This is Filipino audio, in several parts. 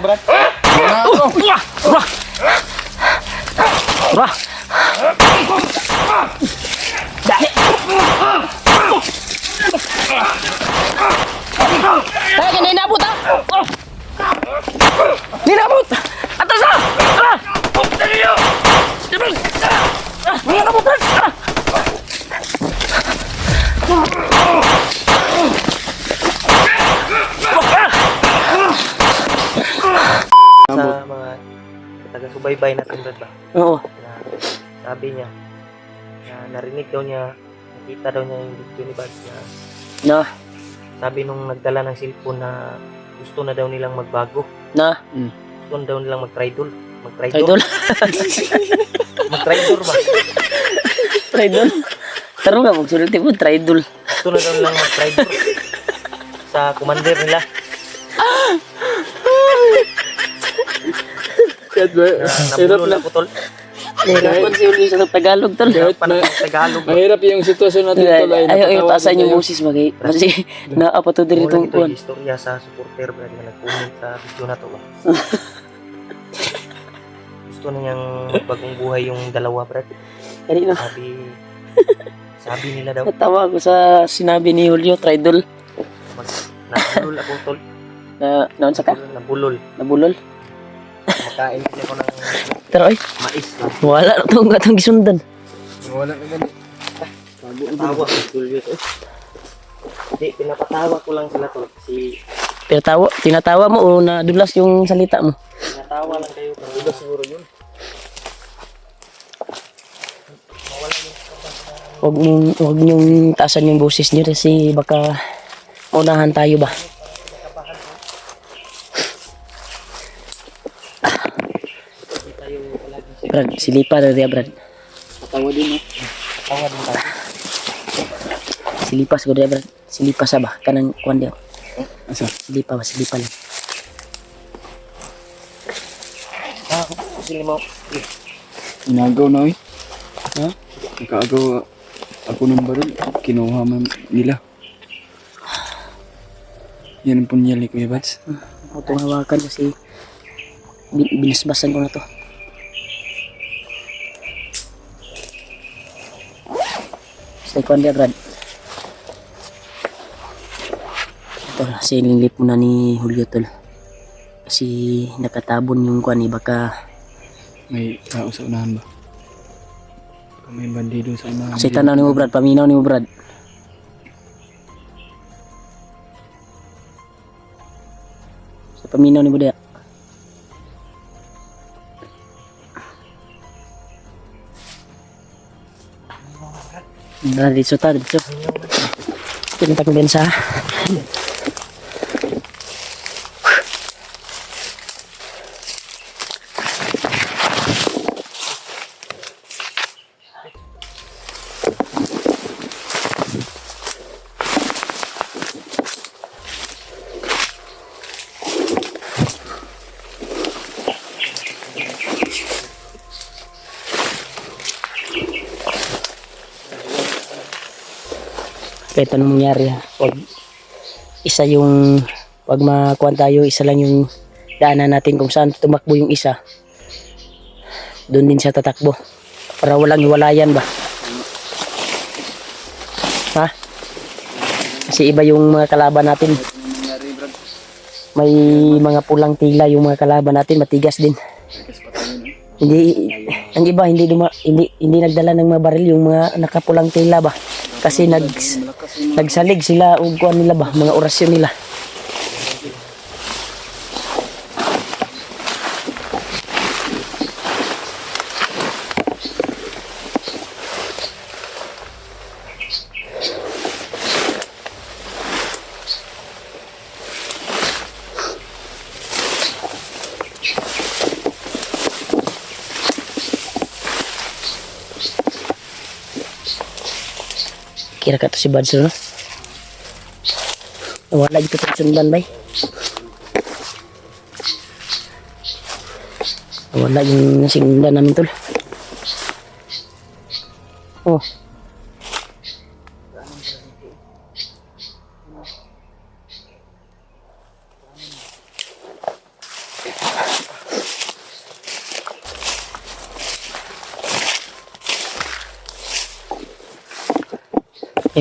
Brad. Kaya ninabot ha? Ninabot! Atras na! Ninabot ha! Sa mga taga-subaybay natin, Brad, ba? Oo. Na, sabi niya, na narinig daw niya, nakita daw niya yung video ni Bads na Na. sabi nung nagdala ng cellphone na gusto na daw nilang magbago. Na. Gusto na daw nilang mag-tridol. Idol. Mag-tridor ba? Tridol. Taro nga, magsulti mo. Tridol. Gusto na daw nilang mag-tridor sa commander nila. Nabulol ako, tol. Nahirapan si Uli sa Tagalog, tol. Parang Tagalog. Mahirap yung sitwasyon natin tol ay Ayaw napatawa taasan tayo. yung boses bagay. Kasi naapato din Wala itong ito kuwan. yung istorya sa supporter, Brad, na nag-comment sa video na to. Ba? Gusto na niyang bagong buhay yung dalawa, Brad. Kanina, Sabi nila daw, natawa ako sa sinabi ni Julio, Tridol. nabulol ako, tol. Naon sa ka? Nabulol. Nabulol. Makain din ako ng Pero ay, mais. wala na itong gatong gisundan. Wala na gani. Pinapatawa ko, Julio, to. Hindi, pinapatawa ko lang sila, tol. Kasi Pero tinatawa mo o nadulas yung salita mo? pinatawa lang kayo. Ito siguro yun. Huwag niyong taasan yung boses niyo kasi baka maunahan tayo ba? Brad, silipa na dia, Brad. Patawa din Tawa din tayo. Silipas ko dia, Brad. Silipas ba? Kanang kuan dia. Asa? Silipa ba? Silipa lang. Sili mo. Inagaw na oy. Ha? Nakaagaw ako ng baril. Kinuha man nila. Yan ang punyali Kuya Bads. Ako itong hawakan kasi binasbasan ko na to. Stay kuan dia, Brad. Ito na, sinilip muna ni Julio, tol. Kasi nakatabon yung kuan baka May tao sa unahan ba? Baka may bandido sa unahan. kasi tanaw ni mo, Brad, paminaw ni mo, Brad. Sa paminaw ni mo dia. Dito ta, dito. Pinta ko bensa. Kahit anong mangyari, pag isa yung pag makuha tayo, isa lang yung daanan natin kung saan tumakbo yung isa, doon din siya tatakbo para walang hiwalayan ba, ha? Kasi iba yung mga kalaban natin, may mga pulang tila yung mga kalaban natin, matigas din. Hindi, ang iba hindi nagdala ng mga baril, yung mga nakapulang tila ba, kasi nagsalig sila o kuan nila ba, mga orasyon nila. Kira ka to si Bads, no? Wala dito itong sundan, bay. Wala yung sinundan namin, tol. Oh.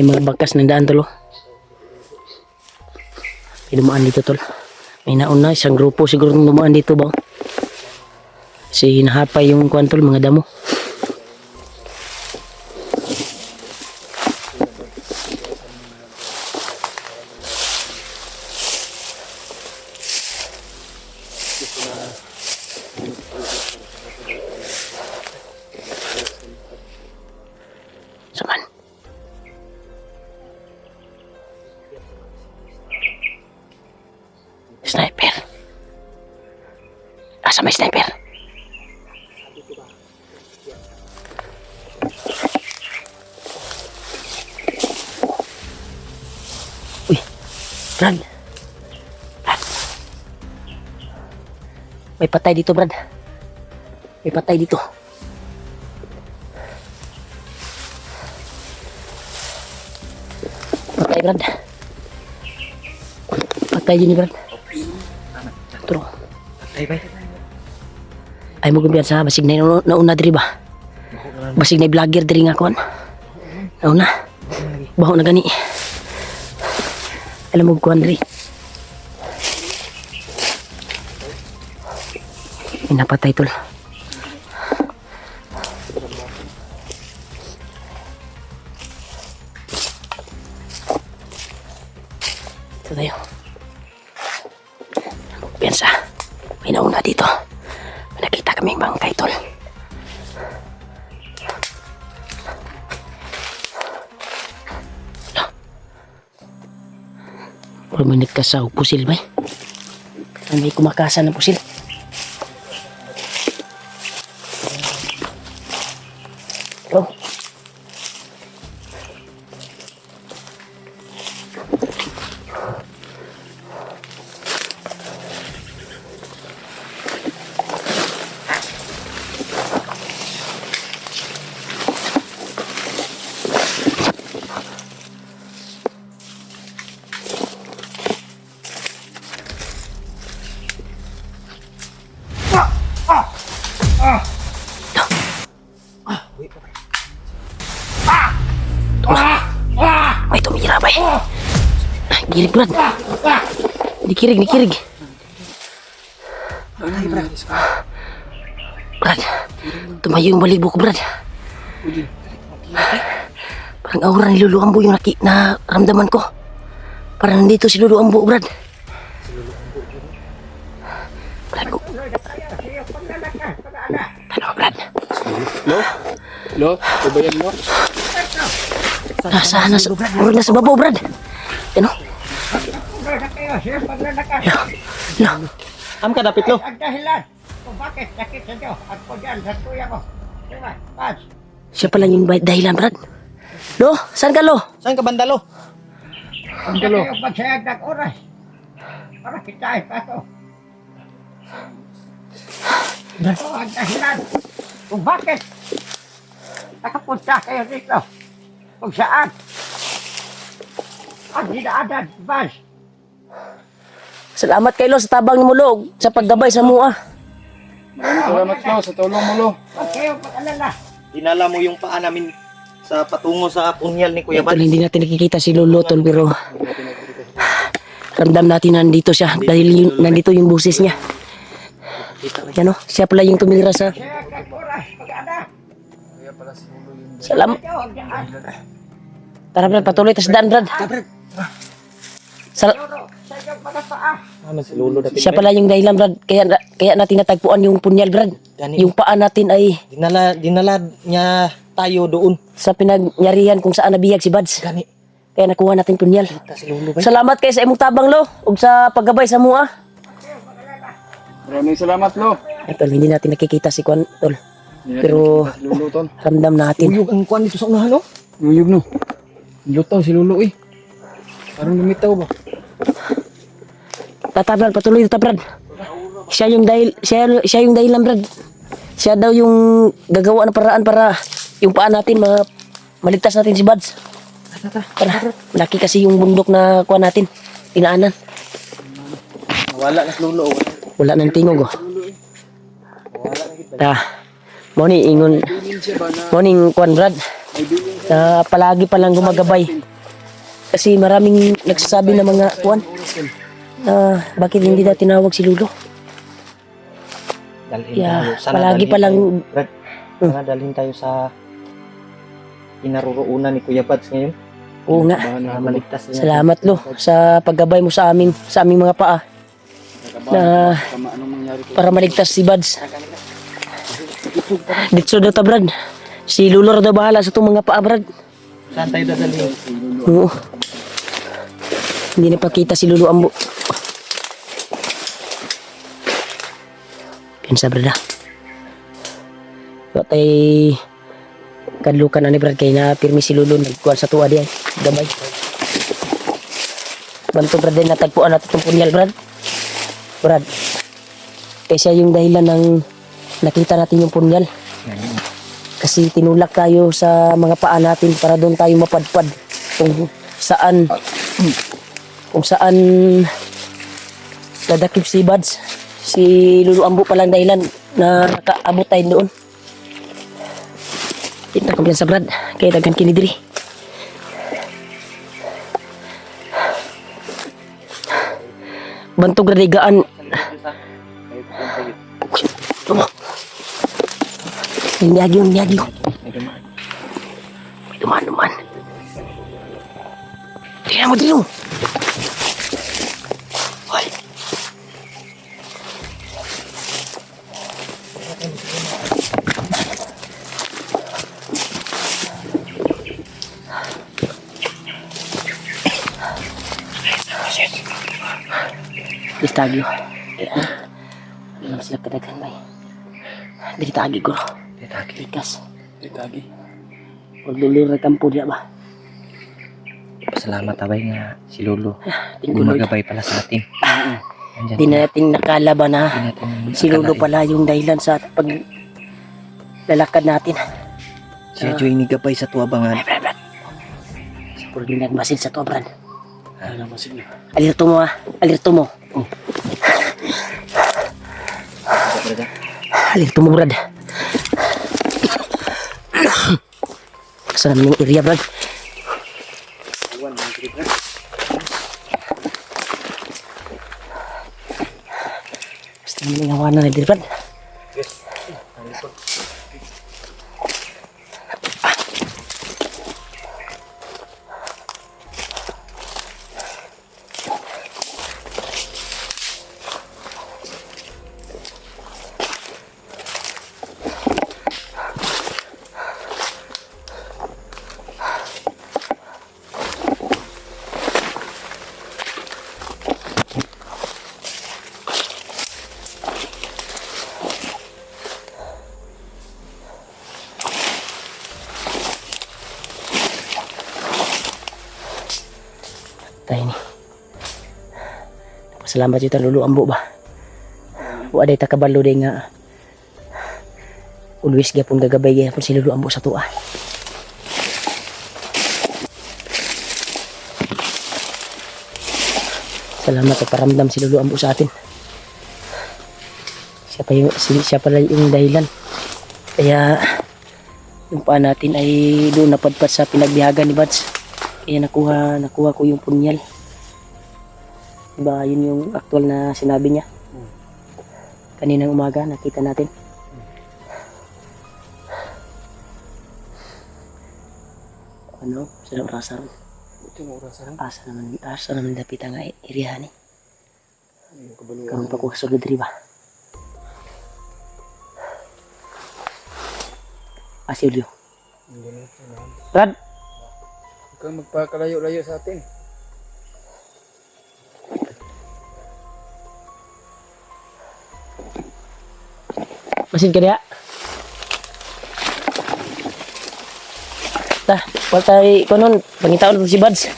May mga bakas ng daan tol. May dumaan dito tol. May nauna isang grupo siguro nung dumaan dito ba. Kasi nahapay yung kuwan tol, mga damo. Saman. Sniper. Asa may sniper? Uy, Brad. Brad. May patay dito, Brad. May patay dito. Patay, Brad. Patay yun ni Brad. Turo. Ay, bay. Ay mo kumpiyansa, basig na nauna diri ba? Basig na vlogger diri nga kuan. Nauna. Baho na gani. Alam mo kuan diri. Napatay tol. Ito tayo. Kumpiyansa. May nauna dito. May nakita kaming bangkay tol. Wala may nagkasaw pusil ba? May kumakasa ng pusil. Hello? May tumira ba eh? Girig Brad. Dikirig. Brad, tumayo yung balibo ko Brad. Parang aura ni Lulu Ambo yung naramdaman ko. Parang nandito si Lulu Ambo Brad. Brad ko. Ano Brad? Lo, tubayan mo. Nasa babaw Brad. Ano? Am ka dapit lo. Ang dahilan kung bakit sakit sa Diyos at po dyan sa kuya ko. Diba? Pas. Siya pala yung dahilan Brad. Lo, saan ka Lo? Saan ka banda lo? Ang kayo magsayag ng oras. Para kitahin pa ito. Ito ang dahilan kung bakit nakapunta kayo dito. Kung saan ang dinaanan, Bas. Salamat kay Lo sa tabang mo Lo, sa paggabay sa mua. Salamat Lo sa tulong mo Lo. Huwag kayo mag-alala. Dinala mo yung paa namin sa patungo sa punyal ni Kuya Tol, Bad. hindi natin nakikita si Lolo tol, pero ramdam natin nandito siya dahil nandito yung boses niya. Yan o, siya pala yung tumira sa... Sayag ng oras, mag-anak. Salamat. Ito, dyan. Tara Brad, patuloy tas daan Brad. Siguro, sa iyong mga paa. Ano si Lolo dapit? Siya pala yung dahilan Brad, kaya natin natagpuan yung punyal Brad. Gani. Yung paa natin ay Dinala niya tayo doon. sa pinagnyarihan kung saan nabiyag si Bads. Gani. Kaya nakuha natin punyal. Ta si Lolo ba? Salamat kayo sa imong tabang Lo, ug sa paggabay sa mua. Maraming salamat Lo. Ay tol, hindi natin nakikita si Kwan tol. Hindi natin Pero nakita si Lolo tol. ramdam natin. Uyog ang kuan dito sa unahan no? Yuyog no. Lutaw si Lolo eh. Parang lumitaw ba? Tata Brad, patuloy tata Brad. Siya yung dahilan Brad. Siya daw yung gagawa ng paraan para yung paa natin maligtas natin si Bads. Para laki kasi yung bundok na kuha natin. Tinaanan. Wala na si Lolo. Wala nang tingog oh. Morning ingon. Morning kuan Brad. Na palagi palang gumagabay. Kasi maraming nagsasabi na mga kuwan na bakit hindi na tinawag si Lulo. Dalhin Yeah, tayo. palagi dalhin palang tayo, Brad. Sana dalhin tayo sa kinaroroonan ni Kuya Bads ngayon. oo nga. Para maligtas niya. Salamat Lo sa paggabay mo sa aming mga paa na para maligtas si Bads. Dito daw ta Brad. Si Lulo daw bahala sa itong mga paa Brad. Saan tayo dadalhin? Oo. Hindi na pakita si Lulu Ambo. Pinsa Brad ah. Wala tayo kadlukan na ni Brad kay na pirmi si Lulu nagkuhan sa tuwa diyan. Gabay. Banto Brad din natagpuan natin itong punyal Brad. Brad. Kaya siya yung dahilan ng nakita natin yung punyal. Kasi tinulak tayo sa mga paa natin para doon tayo mapadpad kung saan dadakip si Bads. Si Lulu Ambo palang dahilan na nakaabot tayo doon. Kita ko sa Brad kaya dagan kinidiri. Bantog radigaan. Niyagyo. Duman. Tingnan mo dito. Hoy. Istagyo. Ano sila kadagan bay? Dili tagi ko. Likas. Itagi. Huwag lulur na kampo diya ba? Salamat abay nga si Lolo. Tingguloy. Gumagabay pala sa atin. Andyan Di natin nakalaba na Di natin si Lolo akalain. pala yung dahilan sa paglalakad natin. Siya Joy ni gabay sa tuwabangan. Brad. Sa puro nagmasin sa to, Brad. Ano masin niyo? Alirto mo ah. Alirto mo. Alirto mo, Brad. Saan naman yung area, Brad? Basta naman yung hawanan na din, Brad. Tayo ni. Pasalamat yung Lulu Ambo ba? Waday takabalo din nga. Always gapon gagabay gapon si Lulu Ambo sa tuwa. Salamat at paramdam si Lulu Ambo sa atin. Siya pala yung dahilan. Kaya yung paa natin ay doon napadpad sa pinagbihagan ni Bads. Kaya nakuha ko yung punyal. Diba yun yung actual na sinabi niya. Kaninang umaga nakita natin. Ano? Sa orasan. Asa naman dapit ang irihan eh. Karon pa ko sa Gudri ba? Asilyo. Brad, Huwag kang magpakalayo-layo sa atin. masin ka diya. Waltay ko nun, pangitaon si Bads.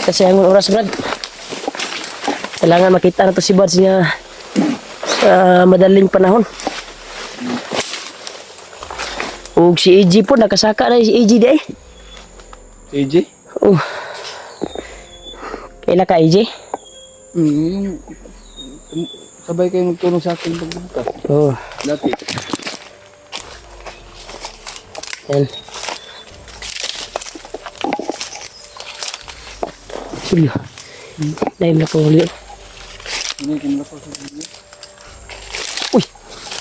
Kasi ang oras, Brad. Kailangan makita na to si Bads niya sa madaling panahon. Ug si EJ po, nakasaka na si EJ di eh. AJ? Kailan ka EJ? Yung sabay kayo magtulong sa akin pagbuka. Oo. Dati. Yan. Ulyo. Dahil na po ulyo. Ini kinala po sa video. Uy!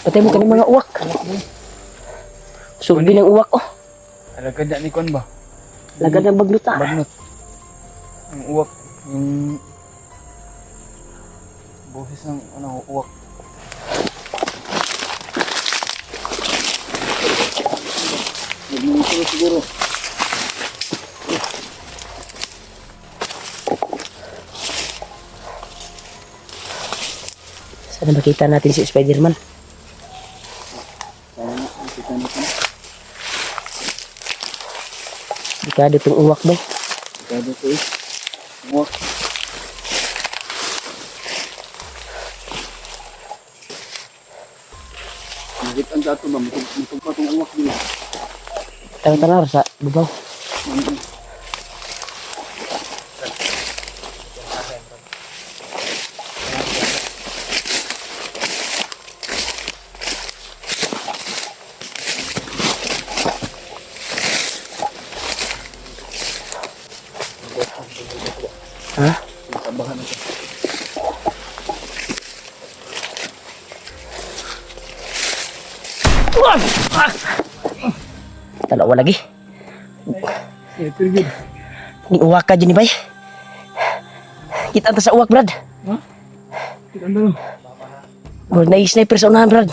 Patay mo kanang mga uwak. Sugbi ng uwak, oh. Alagad ni kon ba? Lagad ng bagluta. Bagnot. Ang uwak, yung boses ng uwak. Nagmumusulo siguro. Sana makita natin si Spider-Man. Sana nakita natin. Dekado itong uwak ba? Kado ko eh. Uwak. Nakitaan sa ato ba? Matugpa itong uwak din. Tanar sa bubaw. Ha? Tambahan ito. Dalawa lagi. Yeah, pretty good. Ni uwak ka dyan ni bay. Kita anta sa uwak, Brad. Ha? Kita na. Murag na sniper sa unahan, Brad.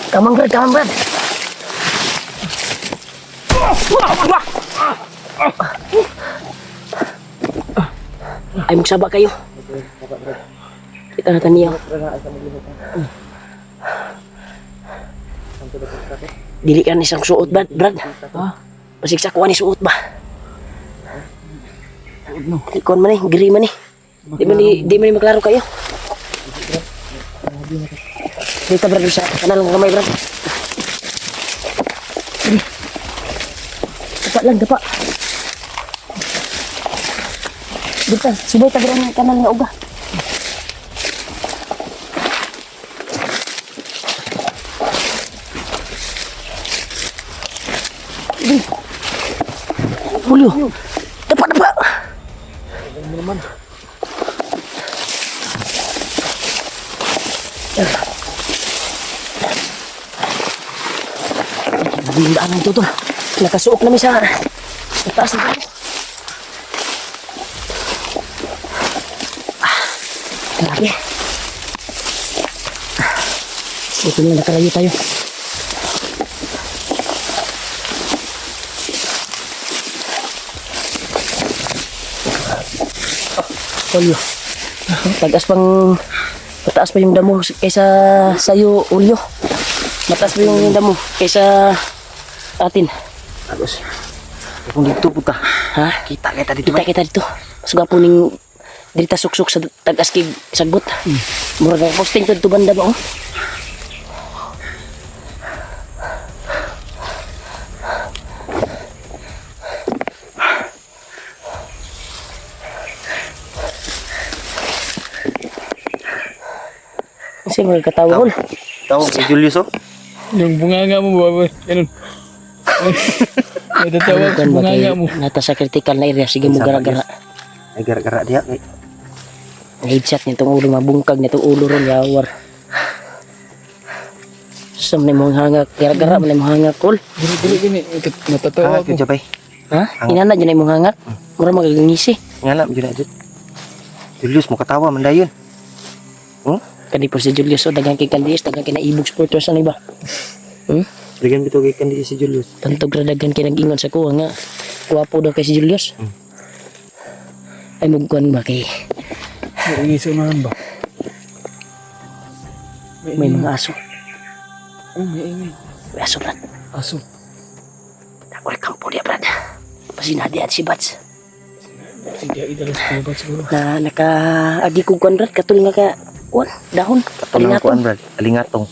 Kamang, Brad, kamang, Brad. Ay, magsaba kayo. Kita natin niya. Dili ka isang suot, Brad. Ha? Pasiksa ko ni suot ba? No. Ikon man eh, giri man eh. Di man maklaro kayo. Dito, Brad, sa kanal ng kamay, Brad. Dapat lang, dapat. Dito, subay tagiran ng kanal nga uga. Julio, dapat. Bindaan ng tutol. Nakasuot namin sa taas ng tayo. Grabe. Ito na nakalayo tayo. Ulyo. Mataas pa yung damo kaysa sa'yo, Ulyo. Mataas pa yung damo kaysa atin. Tapos, kung dito puta, Ha? kita dito. Kita dito. Mas gwapo ning dito suksok sa tag-askig sagbot. Murag ang posting to banda ba, oh. Kasi magkatawa ko. Tawag si Julius, oh. Yung bunganga mo ba? Ganun. May tatawag sa bunganga mo. Nata sa critical na area. Sige mo gara-gara. Ay, gara-gara diya. Ay, Headshot nitong ulo. Mabungkag nitong ulo ron. Yawar. Susam na mong hangak. Gara-gara mo na mong hangak. Kol. Gini. Natatawa hangat ako. yun, Jabay. Ha? Inana dyan na mong hangak. Mura magagangisi. Nga lang, yun na, Julius, mo katawa, mandayon. Kani po si Julius. O dagang kay Candies. Dagang kay naibog supporters. Ano ba? Bigyan bito kay Candy si Julius. Tantog radagan kay nag-ingon sa kuha nga. Guwapo daw kay si Julius. Ay mugkuhan ba kay May iso naman ba? may mga aso. Oh, may ingay. May aso, Brad. Aso. Dakwal kampo niya, Brad. Pasinadi at si Bats. Sige, idalas ko ba siguro? Na naka-agi kong kuhan, Brad. Katul nga ka, dahon. Tulang Kalingaton. kuan, Brad. Alingatong.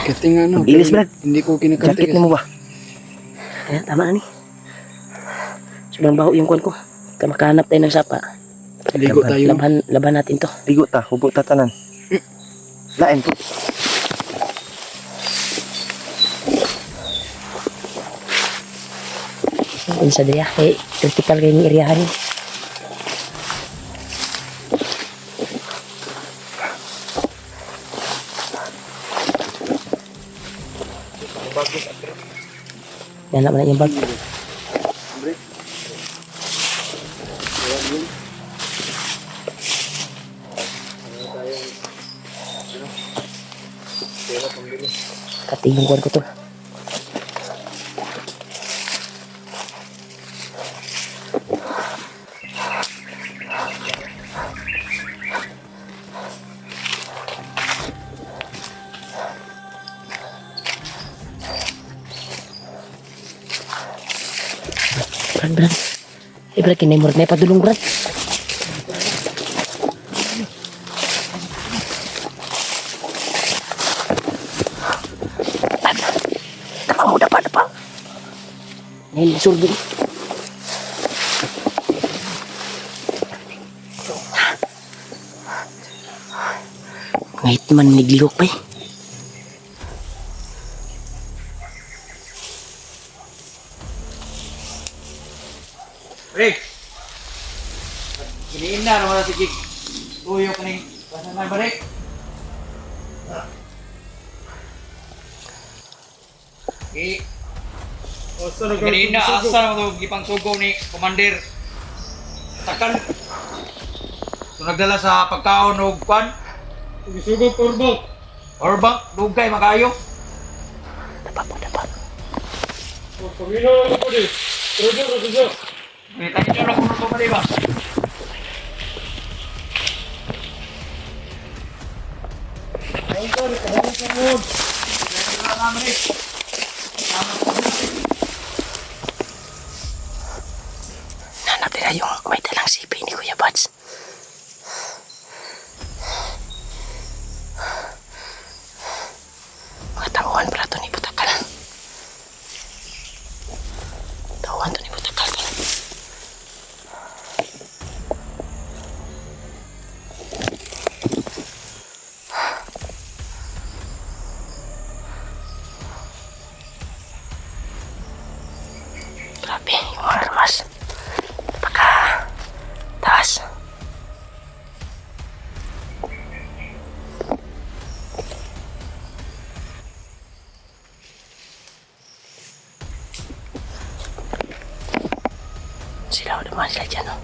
Kating ano. Mag-ilis, Brad. Hindi ko kinakante. Jacket mo ba? Ayan, tama na ni. Sobrang baho yung kuhan ko. Makahanap tayo ng sapa. Ligo tayo. Laban natin to. Ligo ta, hubo ta tanan. Lain po. Kain sa daya. Critical kayo ni area rin. Yan naman na yung bag. Katingguan ko to. Brad. Brad, kinay mo rin na ipadulong, Brad. Dapa. Ngayon, sulbin. Ngahit man niglihok pa eh. Rick! Giniin na naman si Kik. Tuyo ka ni pasangan ba, Rick? Giniin na, asa na ito gipang sugo ni Commander Takal. So nagdala sa pagkaon o kwan? Sugo Orbak. Orbak, dugay makayo. Dapa. Pamino lang po di. Rojo. May tayo na kung ano ba, diba? Nanapin na yung may dalang sipi ni Kuya Bats. Mga tauhan pala ito ni Butakal. Tauhan ito ni Butakal. Grabe, yung mga armas. Napaka taas. Sila naman sila dyan, oh.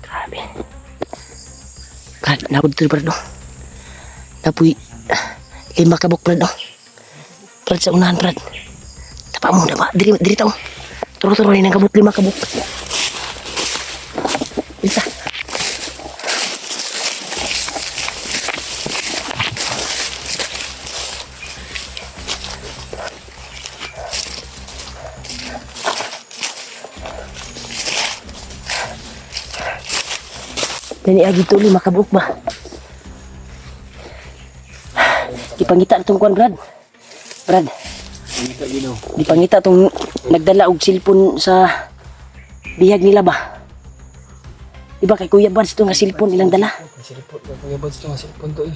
Grabe. Brad, nabod ito, Brad, oh. Napoy 5 kabuk, Brad, oh. Brad, sa unahan, Brad. Tapa mo na ba? Diri tao. Turo-turo rin ang kabuk, 5 kabuk. Bisa. Dani agi tuloy makabuk ba? Dipangita itong kuwan, Brad. Dipangita itong nagdala og silpon sa bihag nila ba? Diba kay Kuya Bads ito nga silpon ilang dala? Silpon, Kuya Bads ito nga silpon to eh.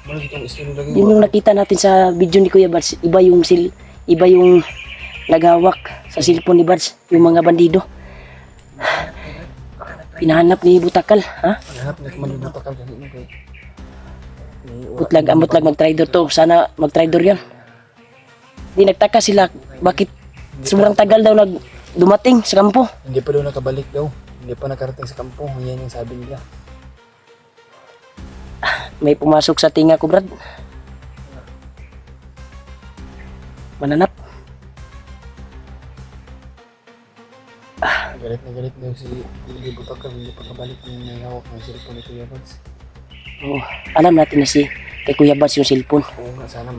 Malang itong istilo lagi. Yung nakita natin sa video ni Kuya Bads, iba yung naghawak sa silpon ni Bads, yung mga bandido. Pinahanap ni Butakal, ha? Hanap na kumanin Butakal ganito kay. Amot lag mag-trader to. Sana mag-trader yan. Di nagtaka sila bakit sobrang tagal daw dumating sa kampo. Hindi pa daw nakabalik daw. Hindi pa nakarating sa kampo. Yan yung sabi nila. May pumasok sa tinga ko, Brad. Mananap. Galit daw si Butakal. Hindi pa kabalik yung may hawak ng cellphone ni Kuya Bads. Oh, alam natin na kay Kuya Bads yung cellphone. Oo nga, sana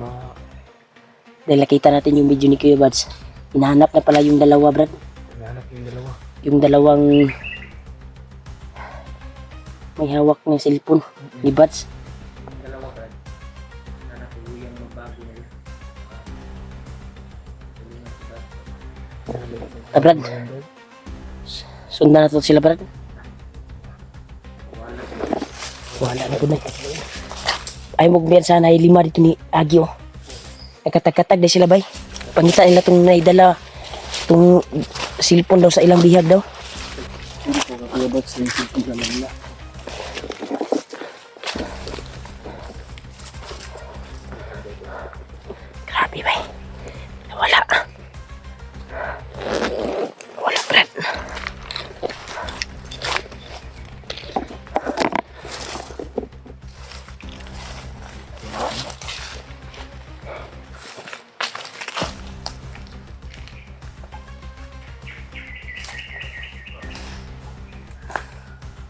Dahil nakita natin yung video ni Kuya Bads. Hinahanap na pala yung dalawa, Brad. hinahanap yung dalawa. Yung dalawang may hawak ng cellphone ni Bads. Dalawa, Brad. Sana tuluyang magbago nila. Tulungan si Brad. Brad. Sundan na to sila, Brad. Wala na po na. Ay mo biyan sana ay 5 dito ni Agi oh. Nagkatag-katag na sila bay. Pangita nila itong naidala. Itong cellphone daw sa ilang bihag daw. Grabe bay. Wala. Wala, Brad.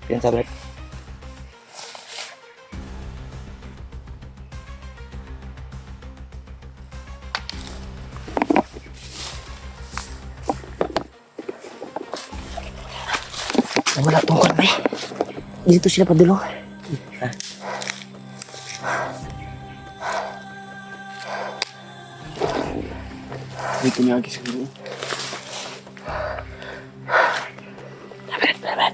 Yan sa Brad. Wala tungkol bay. Dito sila padulong. Ha? Dito niya Agi siguro. Brad.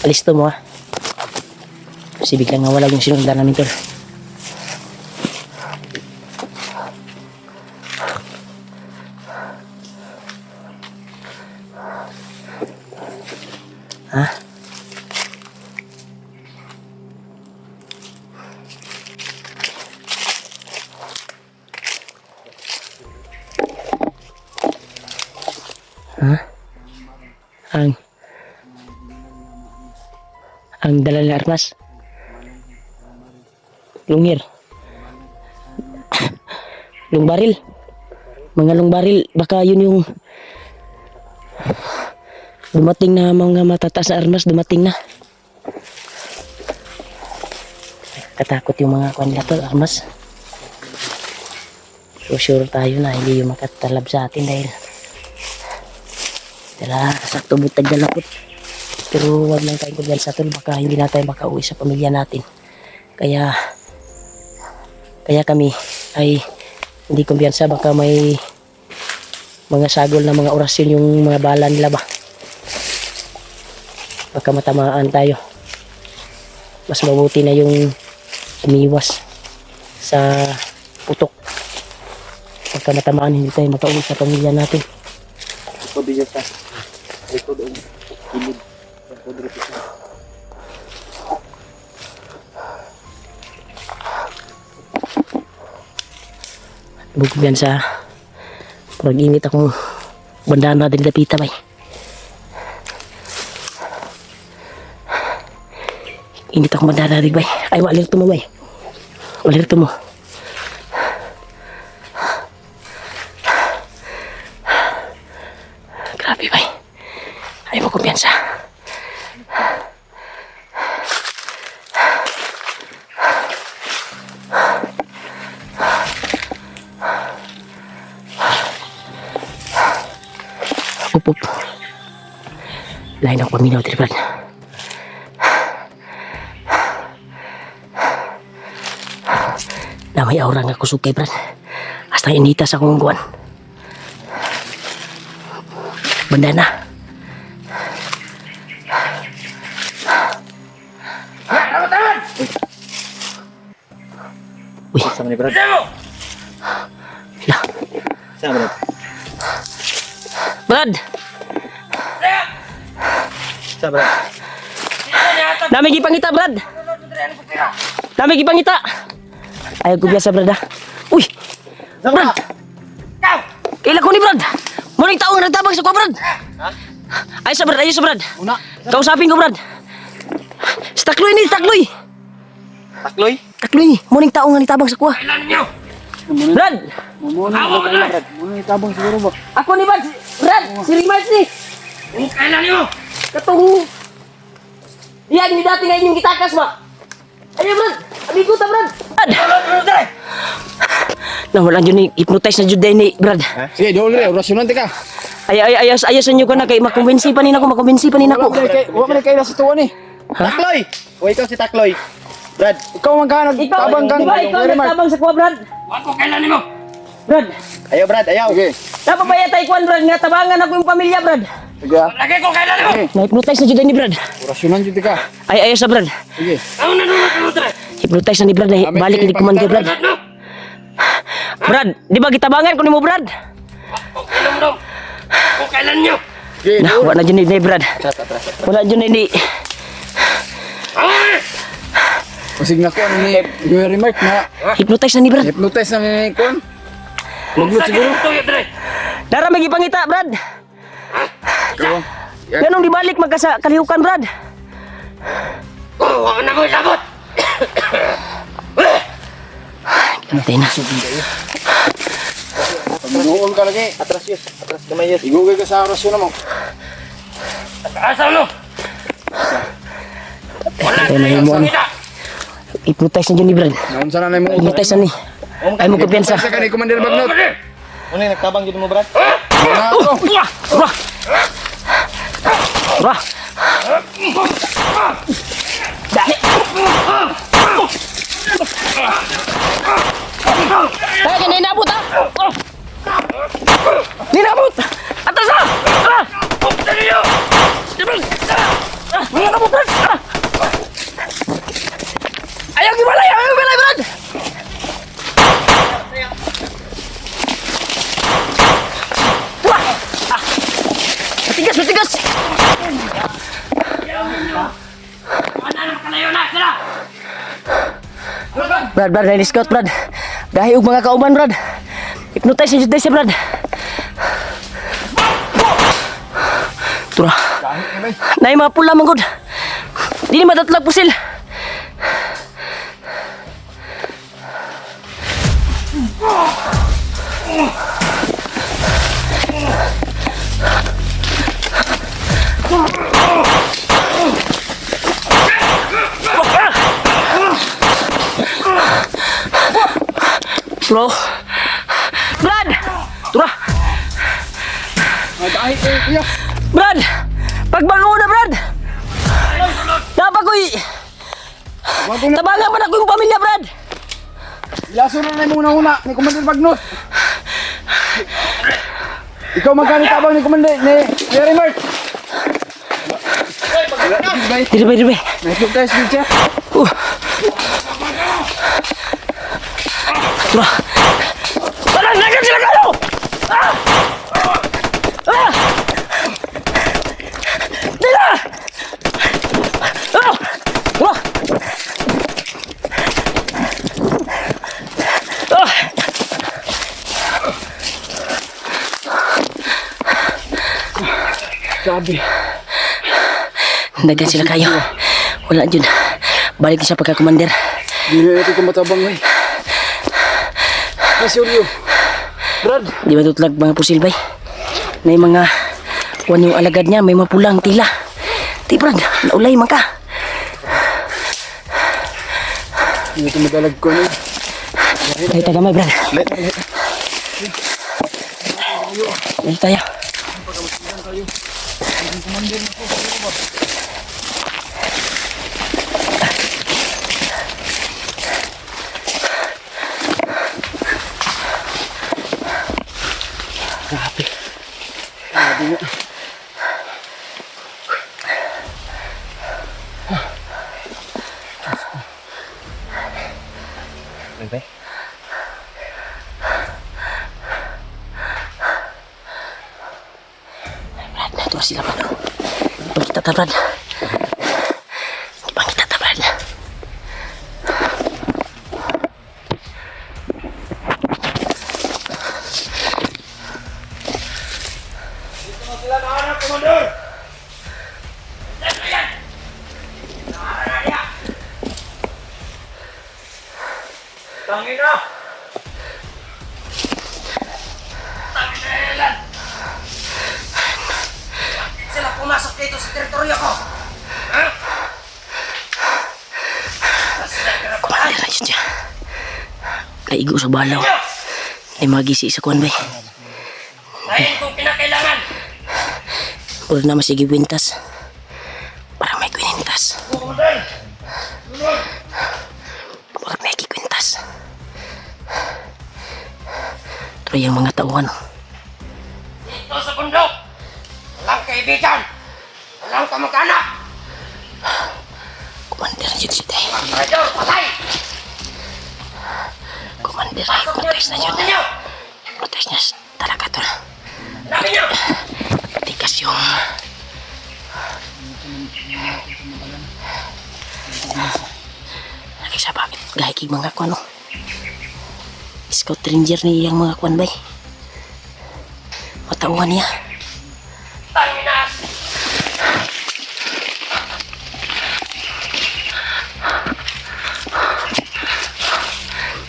Alisto mo ha. Kasi biglang nawala yung sinundan namin tol. Ha? Ha? Ang dala ng armas. Lungir. Lungbaril. Mga lungbaril. Baka yun yung dumating na mga matataas na armas. Dumating na. Katakot yung mga kwan nila to, armas. So sure tayo na hindi yung makatalab sa atin dahil tala, sakto butag na lapot. Pero wag lang tayong kumpiyansa tol, baka hindi na tayo makauwi sa pamilya natin. Kaya kami ay hindi kumpiyansa, baka may mga sagol na mga orasyon yung mga bala nila ba. Baka matamaan tayo. Mas mabuti na yung umiwas sa putok. Baka matamaan, hindi tayo makauwi sa pamilya natin. Pwede dyan sa likod o ilid. Pwede rin ito. Bukod yan sa pag-init akong bandaan na din dapita bay. Init akong bandaan na din bay. Ay, alerto mo bay. Alerto mo. Grabe bay. Ay mo kumpiyansa. Up. Lain ako paminaw, Brad. Na may aura nga kusog kay Brad. Hasta inita sa akong guwan. Banda na. Uy. Sama ni Brad. Lah. Sama Brad. Brad! Sama Brad. Dami gipangita, Brad! Dami gipangita! Ayaw ko biasa, Brad, ha? Uy! Brad! Kaila ko ni Brad! Muring taong nagtabang sa ko, Brad! Ayos sa Brad, ayos sa Brad! Una. Kausapin ko, Brad! Si Takloy ni, Takloy! Takloy. Takloy ni, muring taong nga nitabang sa kuha. Brad! Muna itabang siguro ba? Ako ni Brad! Brad! Si Rimars ni! Kailan niyo? Katong... Yan, ni dati nga inyong gitakas ba? Ayun, Brad! Amigo ta, Brad! Brad! Wala dyan ni, hypnotize na dyan ni, Brad. Sige, doon rin. Orasyonan ka. Ayos nyo ko na kay makumbinsi pa nin ako. Huwag mo na kayo sa tuwa ni. Takloy! O ikaw si Takloy. Brad, ikaw magkano? Ikaw, di ba ikaw nagtabang sa kuha, Brad? Wag ko kailan niyo? Brad, Ayaw, Brad, ayaw. Sige. napapayatay ko Brad nga tabangan ako yung pamilya Brad. Sige. Lagi ko kailan mo. Na-hypnotize na jud ni Brad. Orasyonan dito ka. Ay ayo sa Brad. Sige. Hypnotize na ni Brad na balik ni Commander Brad. Brad, di ba gitabangan ko nimo Brad? Kailan mo daw? Kung kailan nyo? Sige. Nah, wala jud ni Brad. Wala jud ni Masig na ko ni Gary Mark na hypnotize na ni Brad. hypnotize na ni Kon. Luglot siguro. Dara may gipangita Brad. Ikaw. Ganong dibalik magkasa kalihukan Brad. Oh, wala na mo ilabot. Hintay na. Pagmunuol ka lagi. Atras yus. Atras kamay yus. Igugay ka sa orasyon mo. Asa mo? Wala Ay, na yung mahimo. pangita. Hypnotize na jud ni Brad. Naunsa na mo. Hypnotize na ni. Ay mo kumpiyansa. Sa kanay Commander Bagnot. Ano yung nagtabang dito mo, Brad? Wala ako. Wah! Wah! Dali! Tayo na inabot ha! Ninabot! Atas ha! Ninabot Brad! Ayaw gibalay! Ayaw gibalay Brad! Wah! Matigas! Matigas! Brad, Daily Scout, Brad. Gahi og mga kauban, Brad. Hypnotize yung siya, Brad. Tura. Nay mga pula, manggod. Di matatlag pusil. Bro. Brad! Tura! Ay, kuya. Brad! Pagbango na, Brad! Dapat ko'y... Wag na. Tabangan man ako yung pamilya, Brad! Ilaso na mo una ni Commander Bagnot. Ikaw magkano tabang ni Commander ni Gary Mark? Diribay, diribay. May hypnotize din siya. Tura! Parang nagan sila kayo! Ah! Ah! Tila! Ah! Tura! Ah! Grabe. Nagan sila kayo. Wala dyan. Balik siya pagka-commander. Hindi na ito kumatabang eh. Masyuryo. Brad. Di ba tutlag mga pusil bay? May mga kuwan yung alagad niya, may mapulang tila. Di Brad, naulay man ka. Hindi ito madalag ko na. Tayo tagamay Brad. Tayo tayo. Grabe. Grabe nga. Bye-bye. Brad, ito sila Brad. Pagkita ta Brad. Pagkita ta Brad. Sila na anak, Commander! Tangin na! Tangin na yan! Bakit sila pumasok dito sa teritoryo ko? Ha? Commander, ayun siya. Naigo sa balaw. Ay magisi sa kuwan bay. Dahil kung kinakailangan! Puro na masigi wintas. Para may kwintas. Commander! Para may kwintas. pa yung mga tauhan. Dito sa bundok, walang kaibigan, walang kamag-anak. Commander yun si Day. Major, patay! Commander ay protest na yun. Ninyo! Protest niya talaga to. Dami nyo! Tigas yung... Isa bakit? Gaya kay mga kwan, no? Scout ranger ni yung mga kwan, bay. Matauhan niya. Tanginas!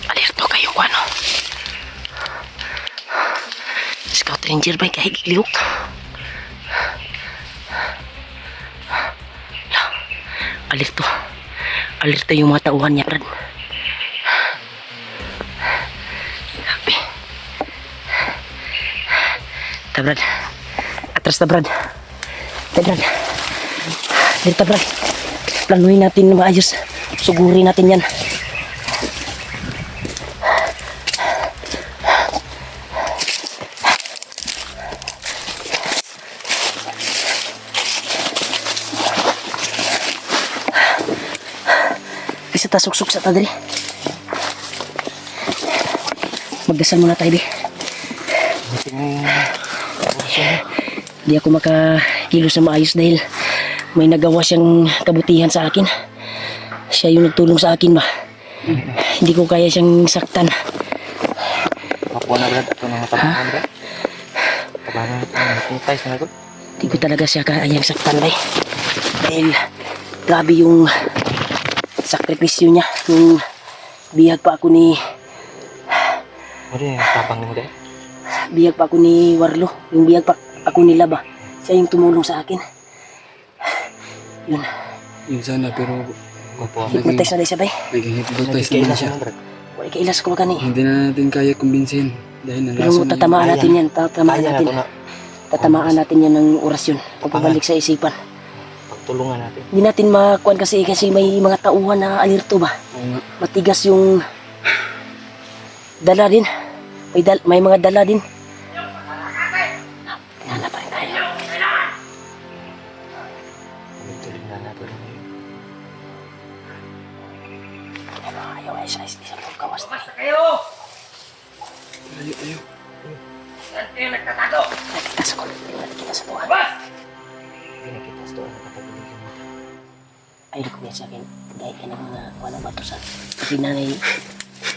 Alerto kayo, kwan, no? Scout ranger, bay, kahit liuk. Alerto. Alerto yung mga tauhan niya, Brad. Grabe. Ta, Brad. Atras ta, Brad. Ta, Brad. Dito, Brad. Planuhin natin na maayos. Sugurin natin yan. Bisa ta suksok sa tadri. Magdasal muna tayo, di. Di ako makakilos na maayos dahil may nagawa siyang kabutihan sa akin. Siya yung nagtulong sa akin ba. Hindi ko kaya siyang saktan. Mapuan na brad, ito na matabangan brad. Tabangan na pinitay sa nagot. Hindi ko talaga siya kayang saktan, bay. Dahil grabe yung sakripisyo niya. Yung bihag pa ako ni... Ano yung tabang mo dahil? Bihag pa ako ni Warlo. Yung bihag pa ako ni Laba. Siya yung tumulong sa akin. Yun. Yun sana, pero Hypnotize na din siya, bay. naging hypnotize naman siya. Wala kailas ko magani. Hindi na natin kaya kumbinsin. Dahil Pero nalason na tatamaan natin yan. Tatamaan Kaya natin. ito na Tatamaan natin yan ng orasyon. Pagpabalik sa isipan. pagtulungan natin. Hindi natin makuan kasi may mga tauhan na alirto ba. Oo nga. Matigas yung dala din. May mga dala din. Pinala pa rin tayo. Tuloy na natin. Ayaw ay size. Isang kawas na. Basta kayo! Ayaw, ayaw. Saan kayo nagtatago? Nakita sa kulit. Nakita sa tuwa. Bas! Hindi nakita sa doon, nakatagulig ka mo. Ay, ko yan sa akin. Dahil ka ng mga kuan ba to sa... Kasi nanay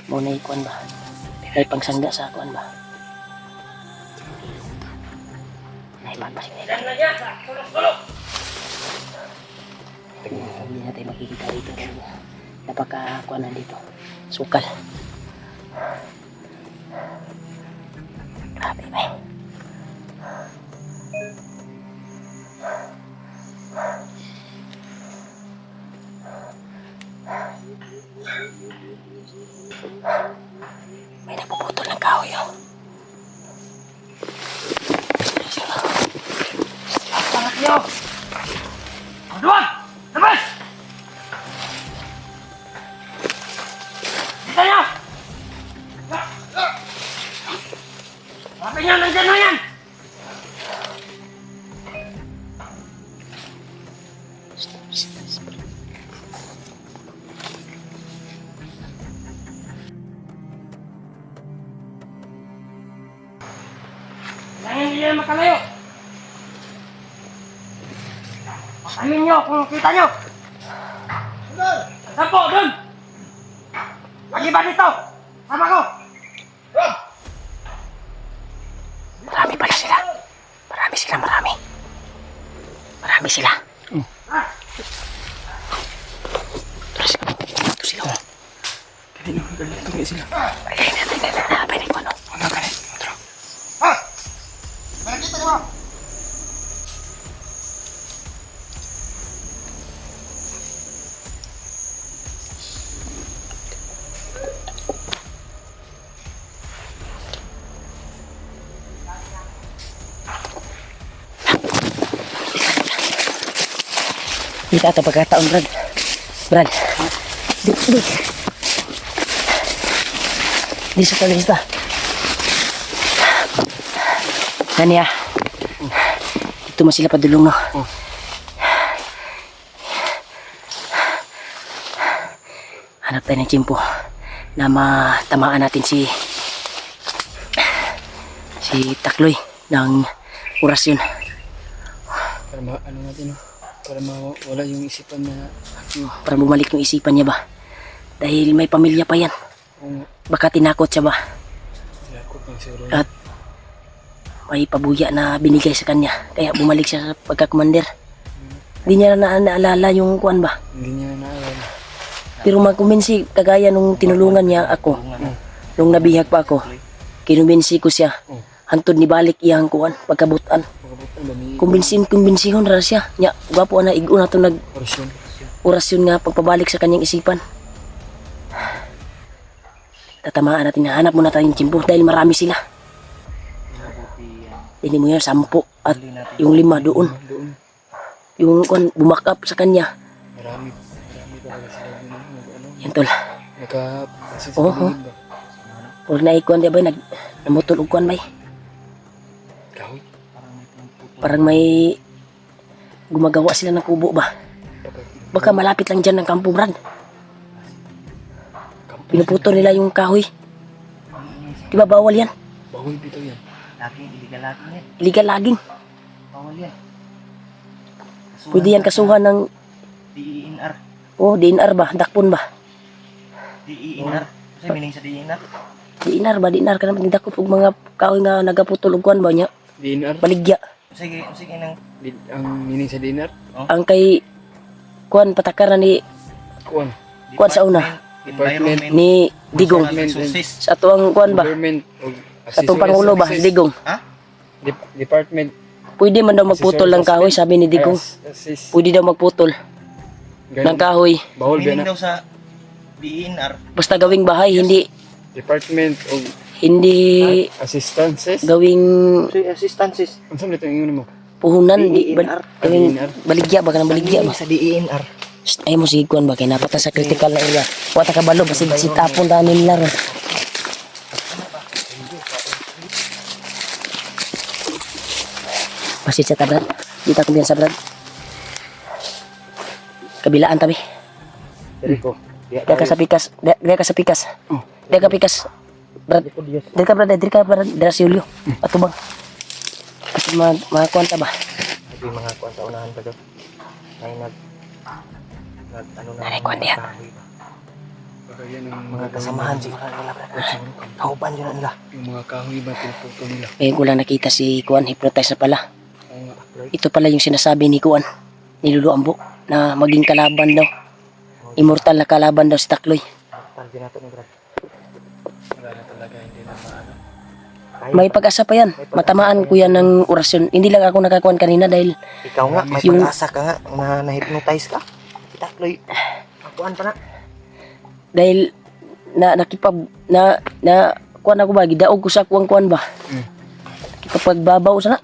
mo na kuan ba. Dahil pangsangga sa kuan ba. Naipagpasig na Ilan na yan sa sulok-sulok! Hindi natin makikita dito dahil napaka-kuan na dito. Sukal. Grabe ba eh. May nagpuputol ng kahoy oh. Pangat nyo! Ang duwag! Labas! Dito nyo! Sabi nyo, nandyan na yan! Kailangan hindi na makalayo! Pakainin nyo kung kita nyo! Saan po? Doon! Lagi ba dito? Sama ko! Marami pala sila. Marami sila, marami. Marami sila. Tara sila. Ito sila. Oh. Kanino, ganito nga sila. Ay, natin ko, ano? Ano, ganito. Tara. Nakikita nyo! Kita ito pagkataon, Brad. Brad. Di sa talista. Nani ah. Ito man sila padulong no. Oh. Hanap tayo ng tiyempo na matamaan natin si Takloy ng orasyon. Para ano natin, no? Para mawala yung isipan na Para bumalik yung isipan niya ba? Dahil may pamilya pa yan. kung Baka tinakot siya ba? yakot ng siguro. At may pabuya na binigay sa kanya. Kaya bumalik siya sa pagka-commander. Hindi niya na naalala yung kuan ba? Hindi niya naalala. Pero magkumbinsi, kagaya nung tinulungan niya ako, nung nabihag pa ako, kinumbinsi ko siya. Hantod ni balik iyang kuan, pagkabutan. Pagkabutan ba ni Kumbinsin ra siya. Nya, gwapo na igo na to nag orasyon? orasyon nga pagpabalik sa kanyang isipan. Tatamaan natin, hanap muna tayong tiyempo dahil marami sila. Hindi mo yan, 10 at yung 5 doon. Doon. Yung kuan, bumakap sa kanya. Marami talaga sila doon. Ano? Yan tol. Naka-asin sa Oo. paligid ba? Huwag na ikuan di ba, namutol og kuan ba? Kahoy. Parang may gumagawa sila ng kubo ba? Baka malapit lang dyan ng kampo, Brad. Pinuputo nila yung kahoy. Di ba bawal yan? Bahoy dito yan. Laging iligal laging yan. Illegal laging. Bawal yan. Pwede yan kasuhan ng DENR. DNR ba? Dakpon ba? DENR. Kasi meaning sa DENR. DNR ka naman dakot og mga kahoy nga nagaputol og kuan ba niya? DNR? Baligya. Sige nang Ang meaning sa DNR? Ang kay kuan patakaran ni Kuan. kuan sa una environment ni Digong. resources. Sa tuang kuan ba? Government. Sa tuang pangulo ba? Digong. Department. Pwede man daw magputol ng kahoy, sabi ni Digong. Assist. Pwede daw magputol ng kahoy. Bawal ba Meaning na? daw sa DENR. Basta gawing bahay, Department of hindi Assistances. gawing Assistances. Ano sa ito yung mo? puhunan, DENR. gawing baligya ba ka ng baligya ba? Sa DENR. Shh, ay mo sige kuan ba kay napata sa critical na area. Wata ka balo basta si tapon daan nila ron. Basit sa tabrat. Dito ko biyan sa brad. Kabilaan tabi. Diri ko. Dia ka sa pikas. Dia ka sa pikas. Dia ka pikas. Brad. Diri ka brad, diri ka brad, dira si Julio. Ato bang. Kasi mga kwanta ba? May mga kuwan sa unahan pa daw. Ay ano na. Ay, kuwan niya. Mga kasamahan siguro nila. Kauban yun na nila. Yung mga kahoy ba pinuputo nila? Ngayon ko lang nakita si Kuan, hypnotize na pala. Oo nga. Ito pala yung sinasabi ni Kuan, ni Lulu Ambo, na maging kalaban daw. Immortal na kalaban daw si Takloy. Talbi nato ni Brad. Wala na talaga, hindi na maano. May pag-asa pa yan. Matamaan ko yan ng orasyon. Hindi lang ako nakakuan kanina dahil Ikaw nga, may Yung- pag-asa ka nga na na-hypnotize ka. Kita, Chloe. Akuan pa na. dahil nakipag kuan ako ba, gidaog ko sa kuan ba. Nakipagbabaw sana.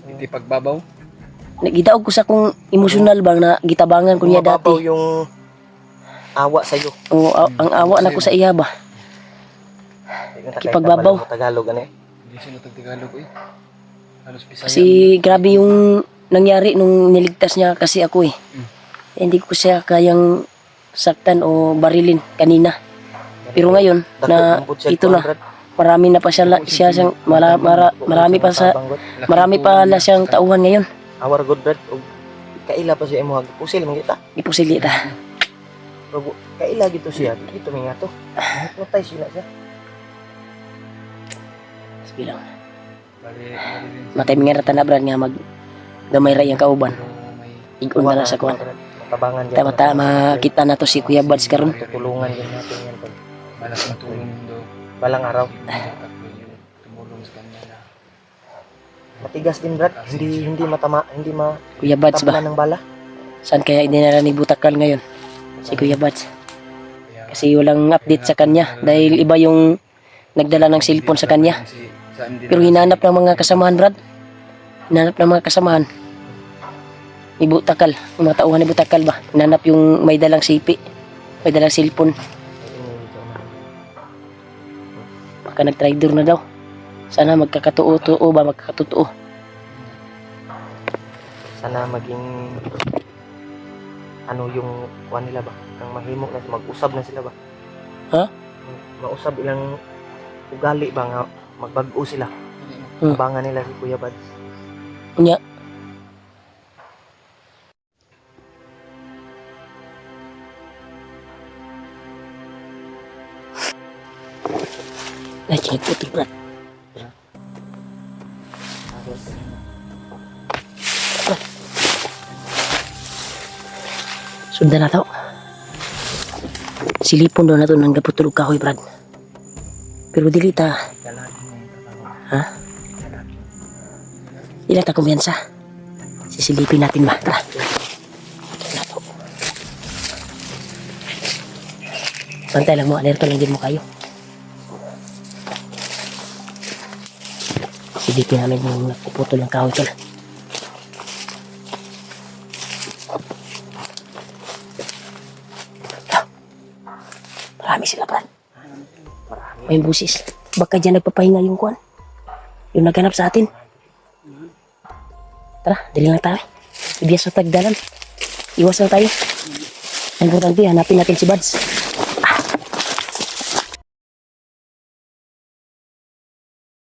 Hindi pagbabaw. Gidaog ko sa kung emosyonal bang na gitabangan ko niya Mababaw dati. yung awa sa'yo. O, ang awa na ko sa iya ba. Kipagbabaw. Tagalog, ano eh. Hindi siya natagtagalog eh. Halos Bisaya. Kasi grabe yung nangyari nung niligtas niya kasi ako eh. Hindi ko siya kayang saktan o barilin kanina. Pero ngayon na ito na, marami na pa siya siyang marami pa na siyang tauhan ngayon. Awar good, Brad. Og kaila pa siya mo pusil man kita. Ipusili ta. Pero kaila gito siya. Dito may nga to. Hypnotize sila siya. Sige lang. Bali rin. Matay mga rata na brad nga mag gamay ra yung kauban. Pero may Igon na lang sa kuan. Matabangan dyan. Tama makita na to si Kuya Bads karon. Tutulungan din natin yan. Tol. malaking tulong daw. Balang araw. Takbo yung tumulong sa kanya na Matigas din, Brad. Hindi matama, hindi Kuya Bads ba? matabla ng bala. Saan kaya dinala ni Butakal ngayon? Si Kuya Bads. kaya Kasi walang update sa kanya dahil iba yung nagdala ng cellphone sa kanya. Pero hinanap ng mga kasamahan, Brad. Hinanap ng mga kasamahan. Ni Butakal, yung mga tauhan ni Butakal ba? Hinanap yung may dalang sipi, may dalang cellphone. Baka nag-trader na daw. Sana magkakatotoo ba, magkakatotoo. Sana maging ano yung kuha nila ba? Ang mahimok na mag-usab na sila ba? Ha? Mausab ilang ugali ba nga magbag-o sila. Hmm. Abangan nila si Kuya Bads. Nya. Ay, kaya putol, Brad. Sundan na to. Silipon daw na to ng gaputulog kahoy, Brad. Pero dili ta. Ha? Ilang ta kumpiyansa. Sisilipin natin ba? Tara. Na to. Pantay lang mo, alerto lang din mo kayo. Silipin namin yung nagpuputol ng kahoy, tol. Marami sila, Brad. May busis. Baka dyan nagpapahinga yung kuwan. Yung naghanap sa atin. Tara, dali lang tayo. Ibiyas sa tagdalan. Iwas lang tayo. Ang importante, hanapin natin si Bads.